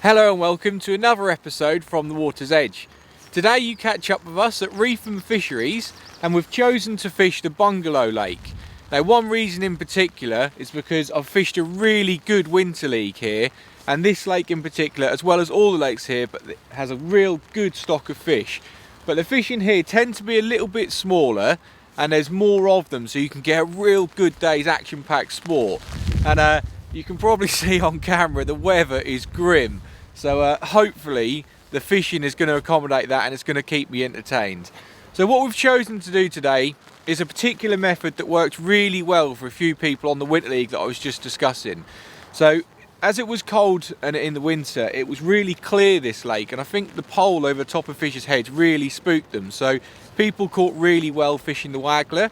Hello and welcome to another episode from the water's edge. Today you catch up with us at Reepham Fisheries and we've chosen to fish the Bungalow lake. Now one reason in particular is because I've fished a really good winter league here, and this lake in particular, as well as all the lakes here, but it has a real good stock of fish. But the fish in here tend to be a little bit smaller and there's more of them, so you can get a real good day's action-packed sport. And you can probably see on camera the weather is grim. So hopefully the fishing is going to accommodate that and it's going to keep me entertained. So what we've chosen to do today is a particular method that works really well for a few people on the winter league that I was just discussing. So as it was cold and in the winter, it was really clear, this lake, and I think the pole over the top of fish's heads really spooked them. So people caught really well fishing the Waggler.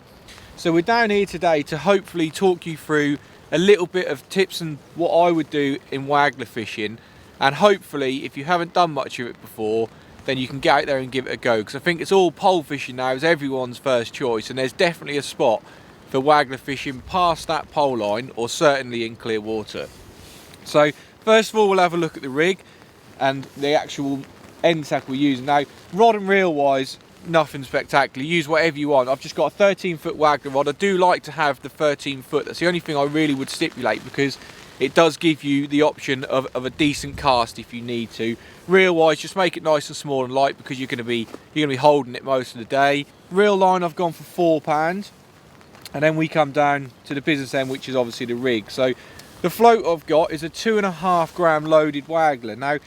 So we're down here today to hopefully talk you through a little bit of tips and what I would do in Waggler fishing. And hopefully, if you haven't done much of it before, then you can get out there and give it a go. Because I think it's all pole fishing now is everyone's first choice. And there's definitely a spot for Waggler fishing past that pole line, or certainly in clear water. So, first of all, we'll have a look at the rig and the actual end tackle we're using. Now, rod and reel wise, nothing spectacular. Use whatever you want. I've just got a 13-foot Waggler rod. I do like to have the 13-foot. That's the only thing I really would stipulate, because it does give you the option of a decent cast if you need to. Reel wise, just make it nice and small and light, because you're going to be holding it most of the day. Reel line, I've gone for £4, and then we come down to the business end, which is obviously the rig. So the float I've got is a 2.5 gram loaded Waggler. Now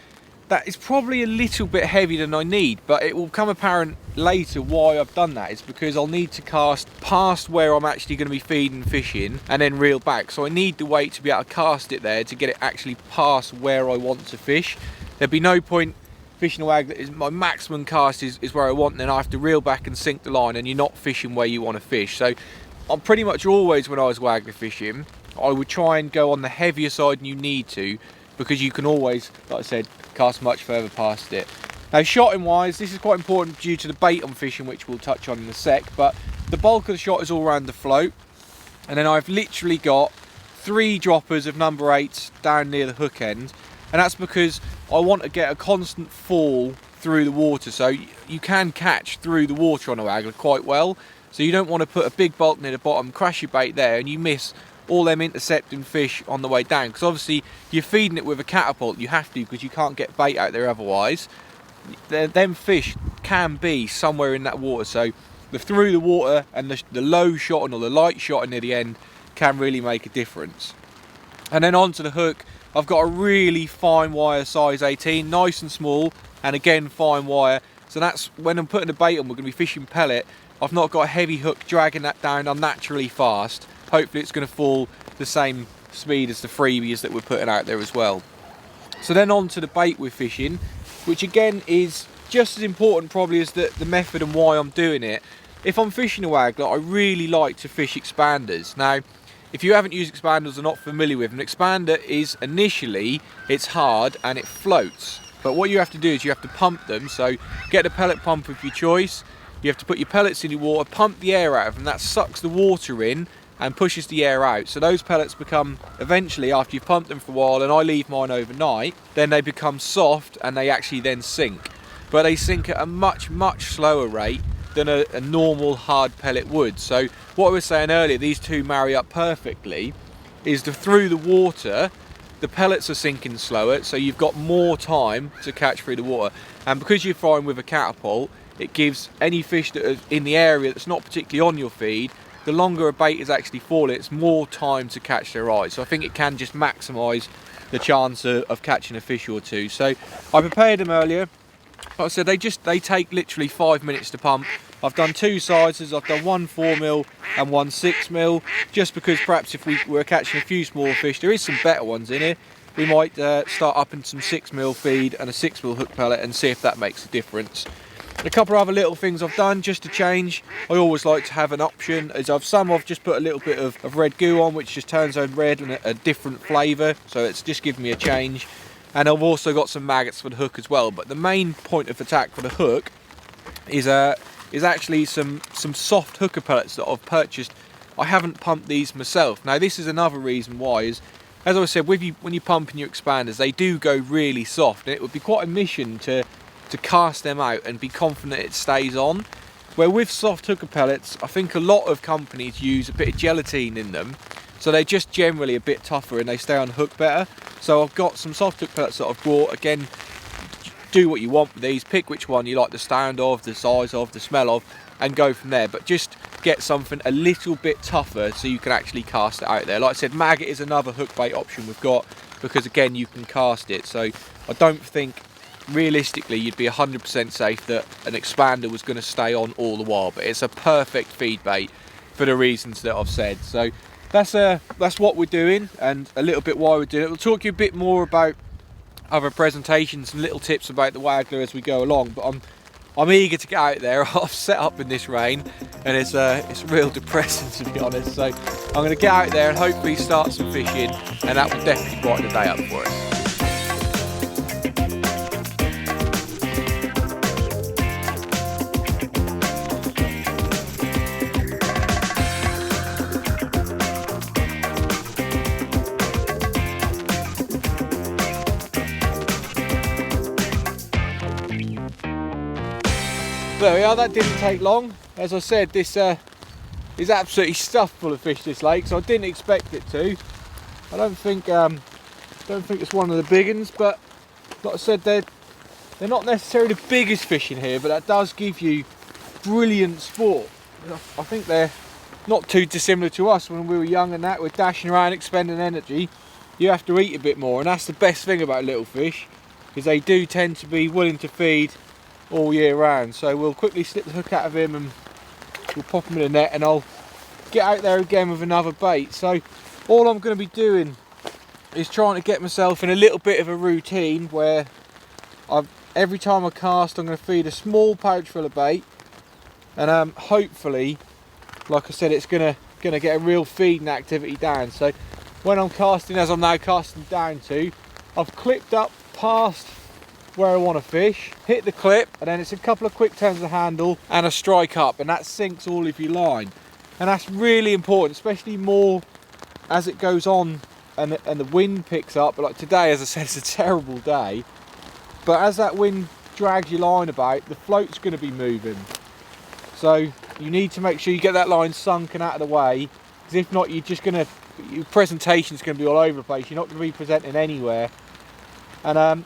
that is probably a little bit heavier than I need, but it will become apparent later why I've done that. It's because I'll need to cast past where I'm actually going to be feeding fishing and then reel back. So I need the weight to be able to cast it there to get it actually past where I want to fish. There'd be no point fishing a Waggler. My maximum cast is where I want, and then I have to reel back and sink the line, and you're not fishing where you want to fish. So I'm pretty much always, when I was Waggler fishing, I would try and go on the heavier side than you need to, because you can always, like I said, cast much further past it. Now, shotting wise, this is quite important due to the bait I'm fishing, which we'll touch on in a sec, but the bulk of the shot is all around the float, and then I've literally got 3 droppers of number 8s down near the hook end, and that's because I want to get a constant fall through the water. So you can catch through the water on a Waggler quite well, so you don't want to put a big bulk near the bottom, crash your bait there, and you miss all them intercepting fish on the way down, because obviously you're feeding it with a catapult. You have to, because you can't get bait out there otherwise. Them fish can be somewhere in that water, so the through the water and the low shotting or the light shotting near the end can really make a difference. And then onto the hook, I've got a really fine wire, size 18, nice and small, and again fine wire. So that's when I'm putting the bait on, we're going to be fishing pellet. I've not got a heavy hook dragging that down unnaturally fast. Hopefully it's going to fall the same speed as the freebies that we're putting out there as well. So then on to the bait we're fishing, which again is just as important probably as the method and why I'm doing it. If I'm fishing a Waggler, I really like to fish expanders. Now, if you haven't used expanders or not familiar with them, an expander is initially, it's hard and it floats. But what you have to do is you have to pump them. So get a pellet pump of your choice. You have to put your pellets in the water, pump the air out of them. That sucks the water in and pushes the air out. So those pellets become, eventually, after you've pumped them for a while, and I leave mine overnight, then they become soft and they actually then sink. But they sink at a much, much slower rate than a normal hard pellet would. So what I was saying earlier, these two marry up perfectly, is through the water, the pellets are sinking slower, so you've got more time to catch through the water. And because you're frying with a catapult, it gives any fish that are in the area that's not particularly on your feed, the longer a bait is actually falling, it's more time to catch their eye. So I think it can just maximise the chance of catching a fish or two. So I prepared them earlier. Like I said, they take literally 5 minutes to pump. I've done 2 sizes. I've done one 4mm and one 6mm, just because perhaps if we were catching a few smaller fish, there is some better ones in here. We might start upping some 6mm feed and a 6mm hook pellet and see if that makes a difference. A couple of other little things I've done just to change. I always like to have an option. I've just put a little bit of red goo on, which just turns out red and a different flavour, so it's just given me a change. And I've also got some maggots for the hook as well. But the main point of attack for the hook is actually some soft hooker pellets that I've purchased. I haven't pumped these myself. Now this is another reason why, is as I said, when you're pumping your expanders, they do go really soft, and it would be quite a mission to cast them out and be confident it stays on. Where with soft hooker pellets, I think a lot of companies use a bit of gelatine in them, so they're just generally a bit tougher and they stay on hook better. So I've got some soft hook pellets that I've bought. Again, do what you want with these, pick which one you like the sound of, the size of, the smell of, and go from there. But just get something a little bit tougher so you can actually cast it out there. Like I said, maggot is another hook bait option we've got, because again, you can cast it. So I don't think realistically you'd be 100% safe that an expander was going to stay on all the while, but it's a perfect feed bait for the reasons that I've said. So that's what we're doing, and a little bit why we're doing it. We'll talk to you a bit more about other presentations and little tips about the Waggler as we go along, but I'm eager to get out there. I've set up in this rain and it's real depressing, to be honest. So I'm going to get out there and hopefully start some fishing, and that will definitely brighten the day up for us. There we are, that didn't take long. As I said, this is absolutely stuffed full of fish, this lake, so I didn't expect it to. I don't think it's one of the big ones, but like I said, they're not necessarily the biggest fish in here, but that does give you brilliant sport. I think they're not too dissimilar to us when we were young and that, we're dashing around expending energy. You have to eat a bit more, and that's the best thing about little fish, because they do tend to be willing to feed all year round. So we'll quickly slip the hook out of him and we'll pop him in the net, and I'll get out there again with another bait. So all I'm going to be doing is trying to get myself in a little bit of a routine where every time I cast I'm going to feed a small pouch full of bait, and hopefully, like I said, it's going to get a real feeding activity down. So when I'm casting, as I'm now casting down to, I've clipped up past where I want to fish, hit the clip, and then it's a couple of quick turns of the handle and a strike up, and that sinks all of your line. And that's really important, especially more as it goes on and the wind picks up. Like today, as I said, it's a terrible day, but as that wind drags your line about, the float's going to be moving, so you need to make sure you get that line sunk and out of the way, because if not, your presentation's going to be all over the place. You're not going to be presenting anywhere. And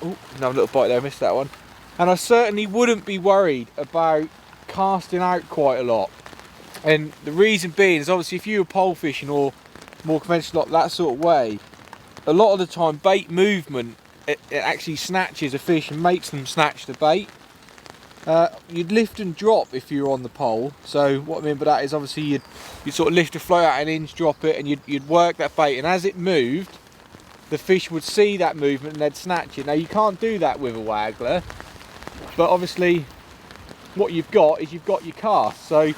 oh, another little bite there, I missed that one. And I certainly wouldn't be worried about casting out quite a lot. And the reason being is, obviously, if you were pole fishing or more conventional, like that sort of way, a lot of the time bait movement, it actually snatches a fish and makes them snatch the bait. You'd lift and drop if you were on the pole. So what I mean by that is, obviously you'd sort of lift the float out an inch, drop it, and you'd work that bait, and as it moved, the fish would see that movement and they'd snatch it. Now you can't do that with a Waggler, but obviously what you've got is you've got your cast. So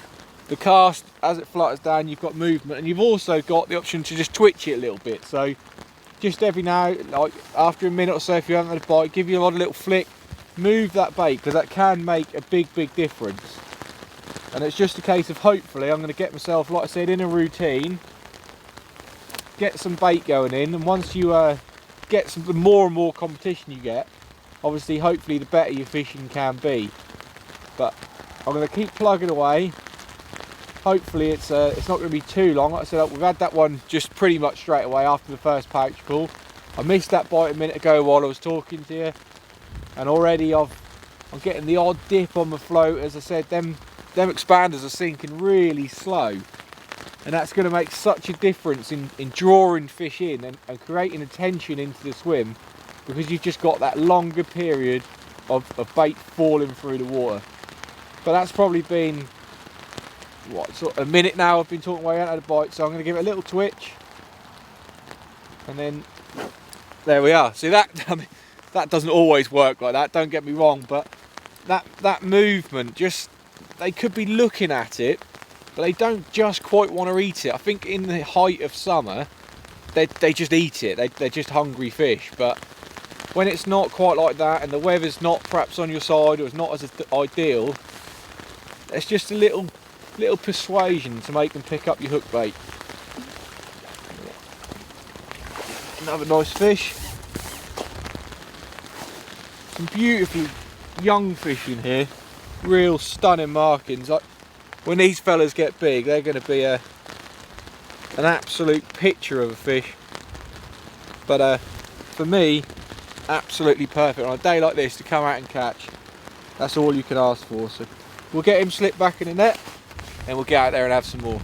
the cast, as it flutters down, you've got movement, and you've also got the option to just twitch it a little bit. So just every now, like after a minute or so, if you haven't had a bite, give you a little flick, move that bait, because that can make a big difference. And it's just a case of, hopefully I'm going to get myself, like I said, in a routine, get some bait going in, and once you get the more and more competition you get, obviously hopefully the better your fishing can be. But I'm going to keep plugging away. Hopefully it's not going to be too long. Like I said, we've had that one just pretty much straight away after the first pouch pull. I missed that bite a minute ago while I was talking to you, and already I'm getting the odd dip on the float. As I said, them expanders are sinking really slow, and that's going to make such a difference in drawing fish in and creating a tension into the swim, because you've just got that longer period of bait falling through the water. But that's probably been, what, sort of a minute now I've been talking away out of the bite, so I'm going to give it a little twitch, and then there we are. See, that that doesn't always work like that, don't get me wrong, but that movement, just, they could be looking at it, but they don't just quite want to eat it. I think in the height of summer, they just eat it. They're just hungry fish. But when it's not quite like that, and the weather's not perhaps on your side, or it's not as ideal, it's just a little persuasion to make them pick up your hook bait. Another nice fish. Some beautiful young fish in here. Real stunning markings. Like, when these fellas get big, they're going to be an absolute picture of a fish. But for me, absolutely perfect on a day like this to come out and catch. That's all you can ask for. So we'll get him slipped back in the net and we'll get out there and have some more.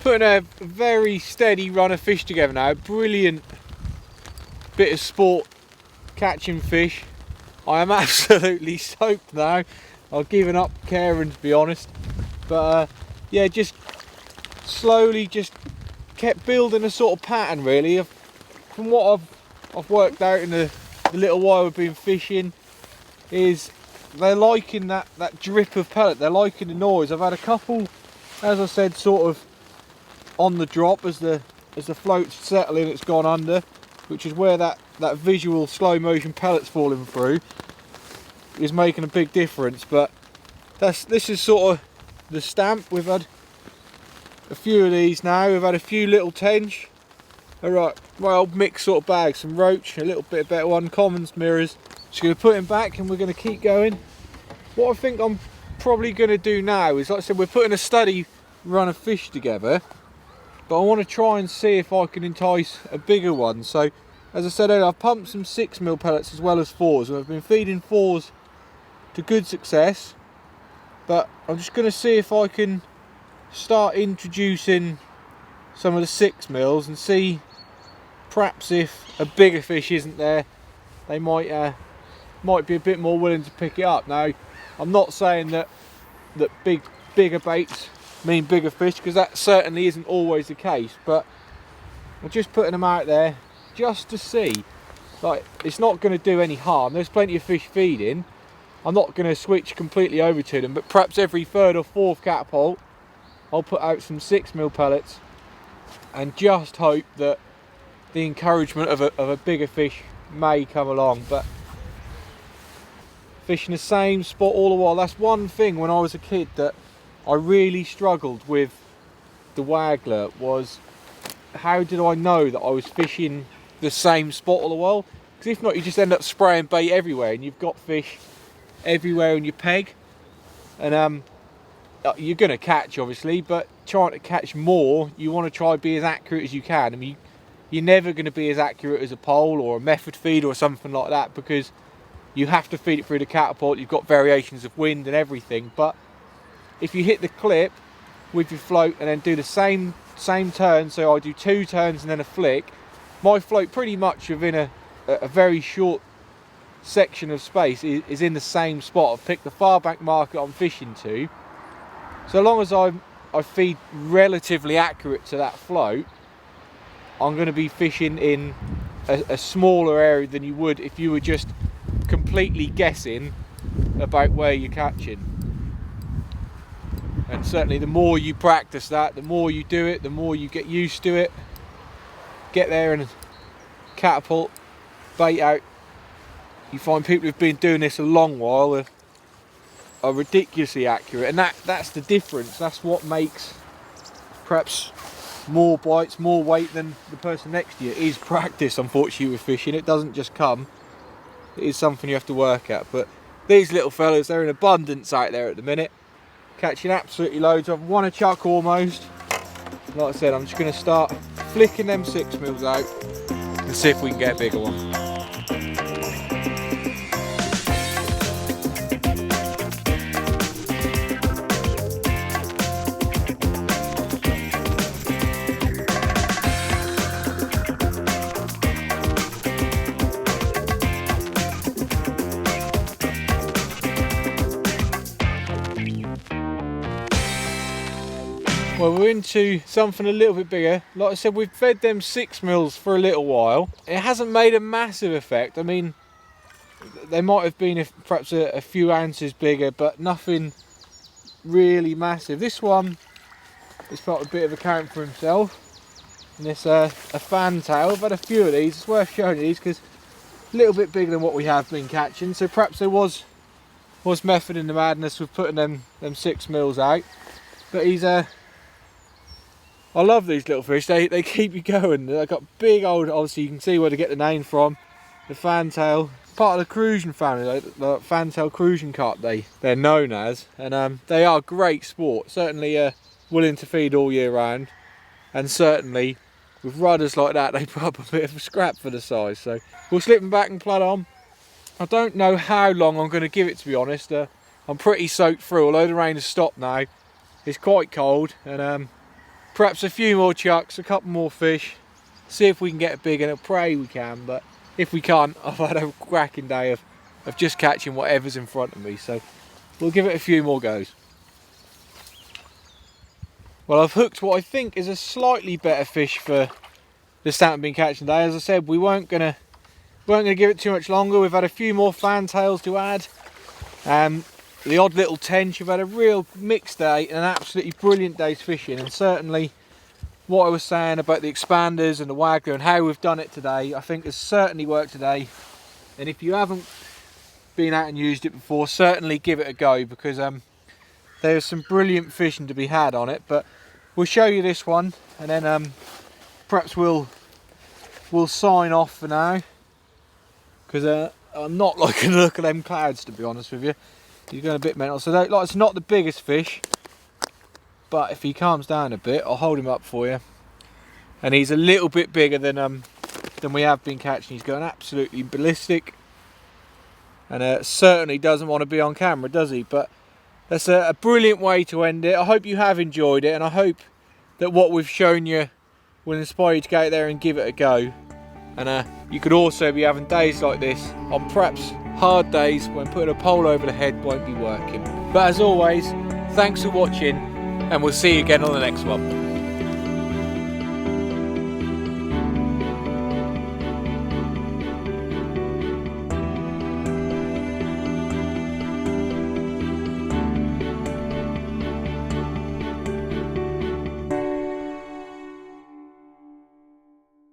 Putting a very steady run of fish together now. Brilliant bit of sport catching fish. I am absolutely soaked now. I've given up caring, to be honest, but yeah, just slowly just kept building a sort of pattern really. From what I've worked out in the little while we've been fishing, is they're liking that drip of pellet. They're liking the noise. I've had a couple, as I said, sort of on the drop as the float's settling, it's gone under, which is where that visual slow motion pellets falling through is making a big difference. But this is sort of the stamp. We've had a few of these now. We've had a few little tench. Alright, well, mixed sort of bags, some roach, a little bit better one, commons, mirrors. Just going to put him back and we're going to keep going. What I think I'm probably going to do now is, like I said, we're putting a steady run of fish together, but I want to try and see if I can entice a bigger one. So, as I said earlier, I've pumped some 6mm pellets as well as 4s, and I've been feeding 4s to good success. But I'm just going to see if I can start introducing some of the 6mm and see perhaps if a bigger fish isn't there, they might be a bit more willing to pick it up. Now, I'm not saying that bigger baits mean bigger fish, because that certainly isn't always the case, but I'm just putting them out there just to see. Like, it's not going to do any harm. There's plenty of fish feeding. I'm not going to switch completely over to them, but perhaps every third or fourth catapult I'll put out some 6mm pellets and just hope that the encouragement of a bigger fish may come along. But fishing the same spot all the while, that's one thing when I was a kid that I really struggled with the Waggler, was how did I know that I was fishing the same spot all the while? Because if not, you just end up spraying bait everywhere and you've got fish everywhere in your peg, and you're going to catch obviously, but trying to catch more, you want to try to be as accurate as you can. I mean, you're never going to be as accurate as a pole or a method feed or something like that, because you have to feed it through the catapult. You've got variations of wind and everything, but if you hit the clip with your float and then do the same turn, so I do 2 turns and then a flick, my float pretty much within a very short section of space is in the same spot. I've picked the far bank marker I'm fishing to. So long as I feed relatively accurate to that float, I'm going to be fishing in a smaller area than you would if you were just completely guessing about where you're catching. And certainly the more you practice that, the more you do it, the more you get used to it. Get there and catapult, bait out. You find people who've been doing this a long while are ridiculously accurate, and that's the difference. That's what makes perhaps more bites, more weight than the person next to you, is practice, unfortunately, with fishing. It doesn't just come. It is something you have to work at. But these little fellas, they're in abundance out there at the minute. Catching absolutely loads. I've won a chuck almost. Like I said, I'm just going to start flicking them 6mm out and see if we can get a bigger one. Well, we're into something a little bit bigger. Like I said, we've fed them 6 mils for a little while. It hasn't made a massive effect. I mean, they might have been perhaps a few ounces bigger, but nothing really massive. This one has got a bit of a count for himself. And it's a fantail. I've had a few of these. It's worth showing you these because a little bit bigger than what we have been catching. So perhaps there was method in the madness with putting them 6 mils out. But he's I love these little fish. They keep you going. They've got big old, obviously you can see where to get the name from. The fantail, part of the crucian family, the fantail crucian carp they're known as. And they are great sport. Certainly willing to feed all year round. And certainly with rudders like that, they put up a bit of a scrap for the size. So we'll slip them back and plod on. I don't know how long I'm going to give it, to be honest. I'm pretty soaked through, although the rain has stopped now. It's quite cold, and perhaps a few more chucks, a couple more fish, see if we can get a big one. I pray we can, but if we can't, I've had a cracking day of just catching whatever's in front of me, so we'll give it a few more goes. Well, I've hooked what I think is a slightly better fish for the stamp I've been catching today. As I said, we weren't gonna give it too much longer. We've had a few more fantails to add. The odd little tench. We've had a real mixed day and an absolutely brilliant day's fishing, and certainly what I was saying about the expanders and the Waggler and how we've done it today, I think has certainly worked today. And if you haven't been out and used it before, certainly give it a go, because there's some brilliant fishing to be had on it. But we'll show you this one, and then perhaps we'll sign off for now, because I'm not liking the look of them clouds, to be honest with you. He's going a bit mental. So like, it's not the biggest fish, but if he calms down a bit, I'll hold him up for you. And he's a little bit bigger than we have been catching. He's going absolutely ballistic, and certainly doesn't want to be on camera, does he? But that's a brilliant way to end it. I hope you have enjoyed it, and I hope that what we've shown you will inspire you to go out there and give it a go. And you could also be having days like this on perhaps hard days when putting a pole over the head won't be working. But as always, thanks for watching, and we'll see you again on the next one.